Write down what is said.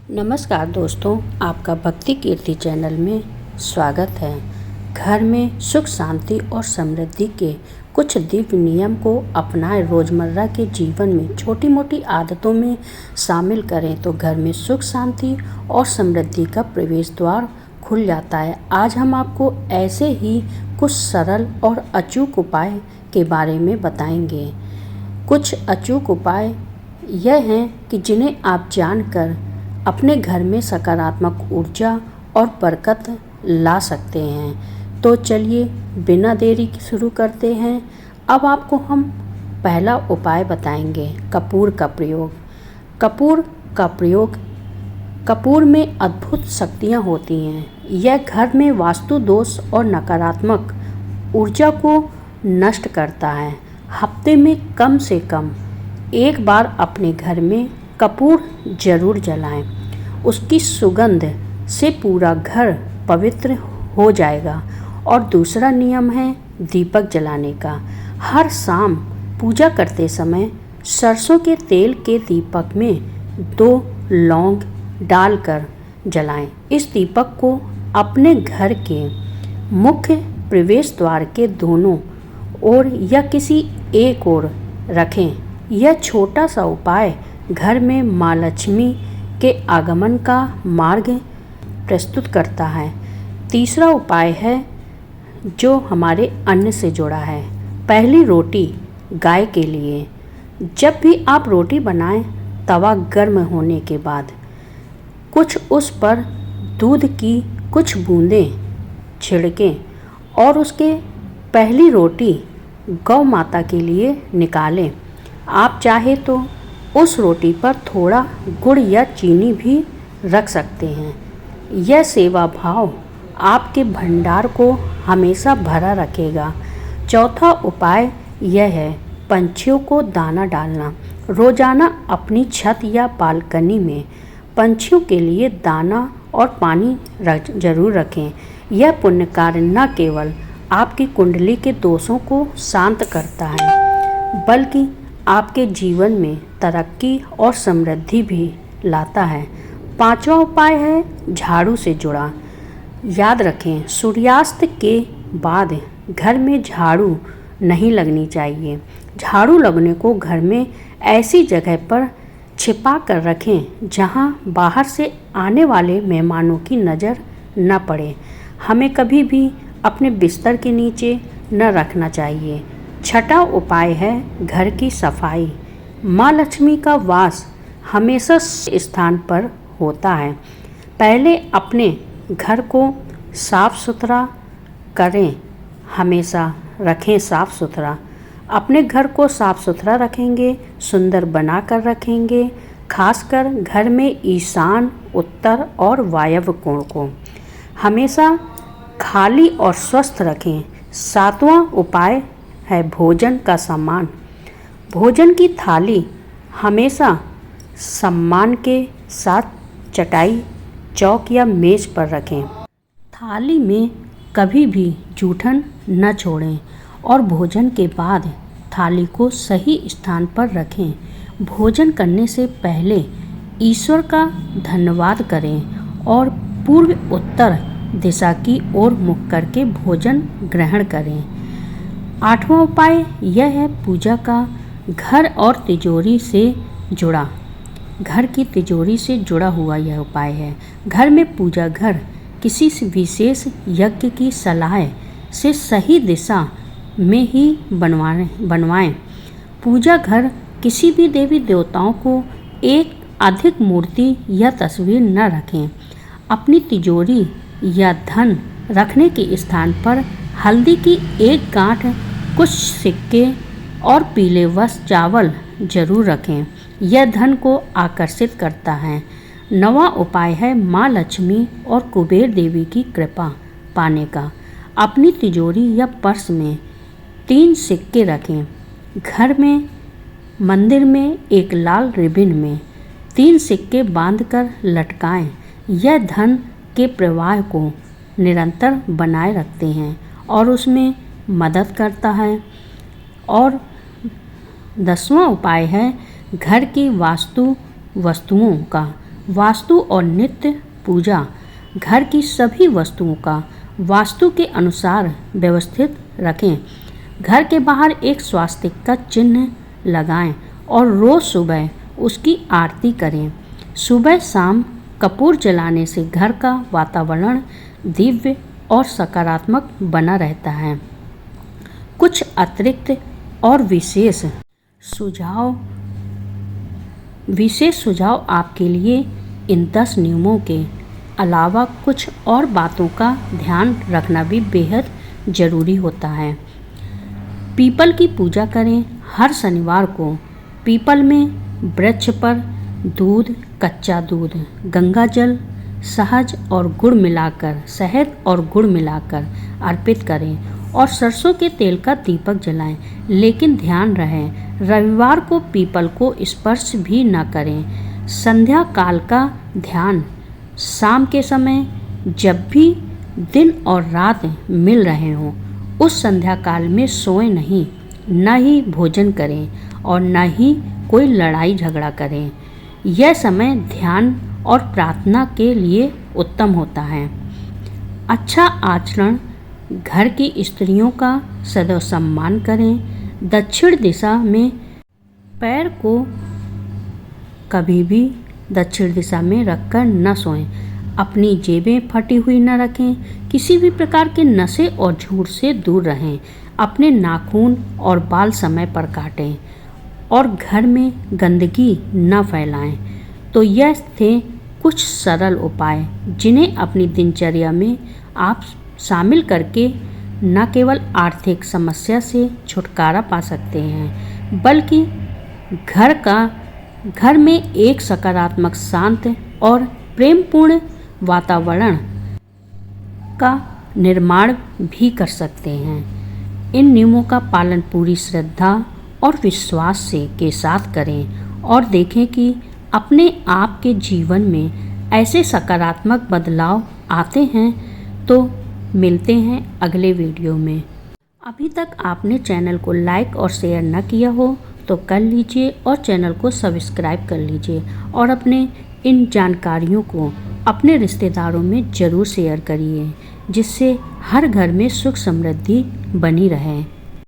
नमस्कार दोस्तों, आपका भक्ति कीर्ति चैनल में स्वागत है। घर में सुख शांति और समृद्धि के कुछ दिव्य नियम को अपनाएं। रोज़मर्रा के जीवन में छोटी मोटी आदतों में शामिल करें तो घर में सुख शांति और समृद्धि का प्रवेश द्वार खुल जाता है। आज हम आपको ऐसे ही कुछ सरल और अचूक उपाय के बारे में बताएंगे। कुछ अचूक उपाय यह हैं कि जिन्हें आप जानकर अपने घर में सकारात्मक ऊर्जा और बरकत ला सकते हैं। तो चलिए बिना देरी के शुरू करते हैं। अब आपको हम पहला उपाय बताएंगे, कपूर का प्रयोग। कपूर में अद्भुत शक्तियाँ होती हैं। यह घर में वास्तु दोष और नकारात्मक ऊर्जा को नष्ट करता है। हफ्ते में कम से कम एक बार अपने घर में कपूर जरूर जलाएं। उसकी सुगंध से पूरा घर पवित्र हो जाएगा। और दूसरा नियम है दीपक जलाने का। हर शाम पूजा करते समय सरसों के तेल के दीपक में 2 लौंग डालकर जलाएं। इस दीपक को अपने घर के मुख्य प्रवेश द्वार के दोनों ओर या किसी एक ओर रखें। यह छोटा सा उपाय घर में माँ लक्ष्मी के आगमन का मार्ग प्रस्तुत करता है। तीसरा उपाय है जो हमारे अन्न से जुड़ा है। पहली रोटी गाय के लिए। जब भी आप रोटी बनाएं, तवा गर्म होने के बाद कुछ उस पर दूध की कुछ बूंदें छिड़कें और उसके पहली रोटी गौ माता के लिए निकालें। आप चाहे तो उस रोटी पर थोड़ा गुड़ या चीनी भी रख सकते हैं। यह सेवा भाव आपके भंडार को हमेशा भरा रखेगा। चौथा उपाय यह है पंछियों को दाना डालना। रोजाना अपनी छत या बालकनी में पंछियों के लिए दाना और पानी जरूर रखें। यह पुण्य कार्य न केवल आपकी कुंडली के दोषों को शांत करता है बल्कि आपके जीवन में तरक्की और समृद्धि भी लाता है। पांचवा उपाय है झाड़ू से जुड़ा। याद रखें, सूर्यास्त के बाद घर में झाड़ू नहीं लगनी चाहिए। झाड़ू लगने को घर में ऐसी जगह पर छिपा कर रखें जहां बाहर से आने वाले मेहमानों की नज़र न पड़े। हमें कभी भी अपने बिस्तर के नीचे न रखना चाहिए। छठा उपाय है घर की सफाई। माँ लक्ष्मी का वास हमेशा स्थान पर होता है। पहले अपने घर को साफ सुथरा करें। हमेशा रखें साफ सुथरा। अपने घर को साफ सुथरा रखेंगे, सुंदर बना कर रखेंगे। खासकर घर में ईशान, उत्तर और वायव्य कोण को हमेशा खाली और स्वस्थ रखें। सातवां उपाय है भोजन का सम्मान। भोजन की थाली हमेशा सम्मान के साथ चटाई, चौक या मेज पर रखें। थाली में कभी भी जूठन न छोड़ें और भोजन के बाद थाली को सही स्थान पर रखें। भोजन करने से पहले ईश्वर का धन्यवाद करें और पूर्व उत्तर दिशा की ओर मुख करके भोजन ग्रहण करें। आठवां उपाय यह है पूजा का घर और तिजोरी से जुड़ा। घर की तिजोरी से जुड़ा हुआ यह उपाय है। घर में पूजा घर किसी विशेष यज्ञ की सलाह से सही दिशा में ही बनवाएं। पूजा घर किसी भी देवी देवताओं को एक अधिक मूर्ति या तस्वीर न रखें। अपनी तिजोरी या धन रखने के स्थान पर हल्दी की एक गांठ, कुछ सिक्के और पीले वस्त्र चावल जरूर रखें। यह धन को आकर्षित करता है। नवा उपाय है माँ लक्ष्मी और कुबेर देवी की कृपा पाने का। अपनी तिजोरी या पर्स में 3 सिक्के रखें। घर में, मंदिर में एक लाल रिबन में 3 सिक्के बांधकर लटकाएं। यह धन के प्रवाह को निरंतर बनाए रखते हैं और उसमें मदद करता है। और 10वां उपाय है घर की वास्तु वस्तुओं का वास्तु और नित्य पूजा। घर की सभी वस्तुओं का वास्तु के अनुसार व्यवस्थित रखें। घर के बाहर एक स्वास्तिक का चिन्ह लगाएं और रोज़ सुबह उसकी आरती करें। सुबह शाम कपूर जलाने से घर का वातावरण दिव्य और सकारात्मक बना रहता है। कुछ अतिरिक्त और विशेष सुझाव आपके लिए इन 10 नियमों के अलावा कुछ और बातों का ध्यान रखना भी बेहद ज़रूरी होता है। पीपल की पूजा करें। हर शनिवार को पीपल में वृक्ष पर दूध, कच्चा दूध, गंगाजल, शहद और गुड़ मिलाकर अर्पित करें और सरसों के तेल का दीपक जलाएं। लेकिन ध्यान रहे, रविवार को पीपल को स्पर्श भी न करें। संध्या काल का ध्यान। शाम के समय जब भी दिन और रात मिल रहे हों, उस संध्या काल में सोएं नहीं, न ही भोजन करें और न ही कोई लड़ाई झगड़ा करें। यह समय ध्यान और प्रार्थना के लिए उत्तम होता है। अच्छा आचरण। घर की स्त्रियों का सदैव सम्मान करें। दक्षिण दिशा में पैर को कभी भी दक्षिण दिशा में रखकर न सोएं। अपनी जेबें फटी हुई न रखें। किसी भी प्रकार के नशे और झूठ से दूर रहें। अपने नाखून और बाल समय पर काटें और घर में गंदगी न फैलाएं। तो यह थे कुछ सरल उपाय जिन्हें अपनी दिनचर्या में आप शामिल करके न केवल आर्थिक समस्या से छुटकारा पा सकते हैं, बल्कि घर में एक सकारात्मक, शांत और प्रेमपूर्ण वातावरण का निर्माण भी कर सकते हैं। इन नियमों का पालन पूरी श्रद्धा और विश्वास के साथ करें और देखें कि अपने आप के जीवन में ऐसे सकारात्मक बदलाव आते हैं। तो मिलते हैं अगले वीडियो में। अभी तक आपने चैनल को लाइक और शेयर न किया हो तो कर लीजिए और चैनल को सब्सक्राइब कर लीजिए और अपने इन जानकारियों को अपने रिश्तेदारों में ज़रूर शेयर करिए, जिससे हर घर में सुख समृद्धि बनी रहे।